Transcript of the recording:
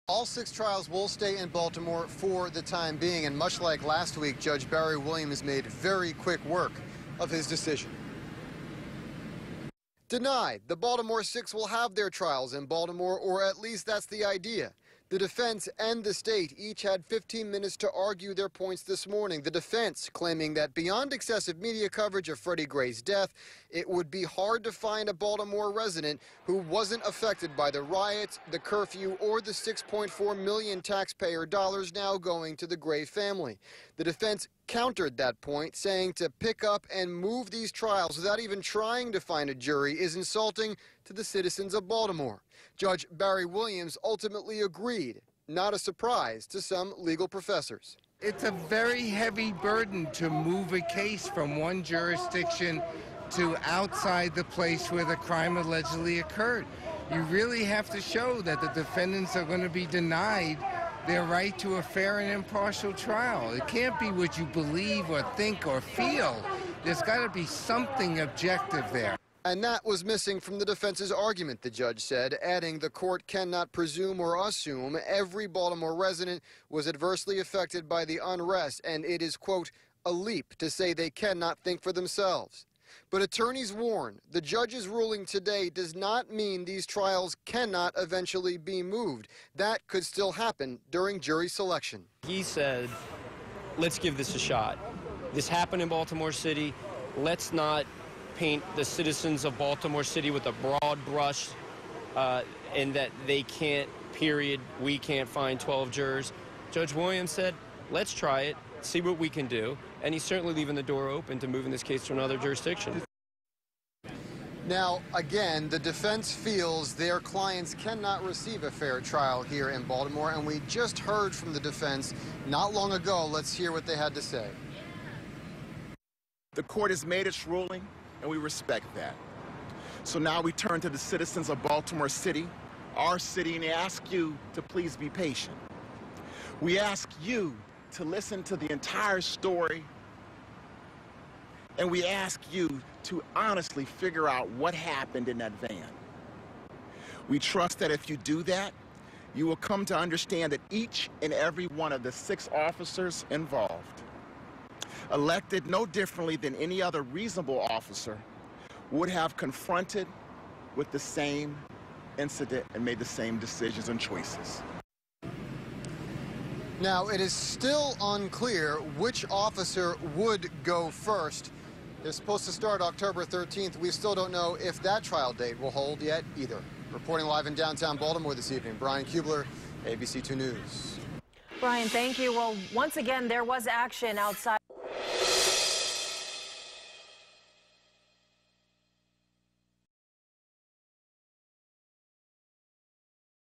All 6 trials will stay in Baltimore for the time being, and much like last week, Judge Barry Williams made very quick work of his decision. Denied. The Baltimore 6 will have their trials in Baltimore, or at least that's the idea. The defense and the state each had 15 minutes to argue their points this morning. The defense claiming that beyond excessive media coverage of Freddie Gray's death, it would be hard to find a Baltimore resident who wasn't affected by the riots, the curfew, or the $6.4 million taxpayer dollars now going to the Gray family. The defense countered that point, saying to pick up and move these trials without even trying to find a jury is insulting to the citizens of Baltimore. Judge Barry Williams ultimately agreed, not a surprise to some legal professors. It's a very heavy burden to move a case from one jurisdiction to outside the place where the crime allegedly occurred. You really have to show that the defendants are going to be denied their right to a fair and impartial trial. It can't be what you believe or think or feel. There's got to be something objective there. And that was missing from the defense's argument, the judge said, adding the court cannot presume or assume every Baltimore resident was adversely affected by the unrest, and it is, quote, a leap to say they cannot think for themselves. But attorneys warn the judge's ruling today does not mean these trials cannot eventually be moved. That could still happen during jury selection. He said, let's give this a shot. This happened in Baltimore City. Let's not paint the citizens of Baltimore City with a broad brush and that they can't, period, we can't find 12 jurors. Judge Williams said, let's try it, see what we can do, and he's certainly leaving the door open to moving this case to another jurisdiction. Now, again, the defense feels their clients cannot receive a fair trial here in Baltimore, and we just heard from the defense not long ago. Let's hear what they had to say. The court has made its ruling, and we respect that. So now we turn to the citizens of Baltimore City, our city, and ask you to please be patient. We ask you to listen to the entire story, and we ask you to honestly figure out what happened in that van. We trust that if you do that, you will come to understand that each and every one of the 6 officers involved, elected no differently than any other reasonable officer, would have confronted with the same incident and made the same decisions and choices. Now, it is still unclear which officer would go first. They're supposed to start October 13th. We still don't know if that trial date will hold yet either. Reporting live in downtown Baltimore this evening, Brian Kubler, ABC 2 News. Brian, thank you. Well, once again, there was action outside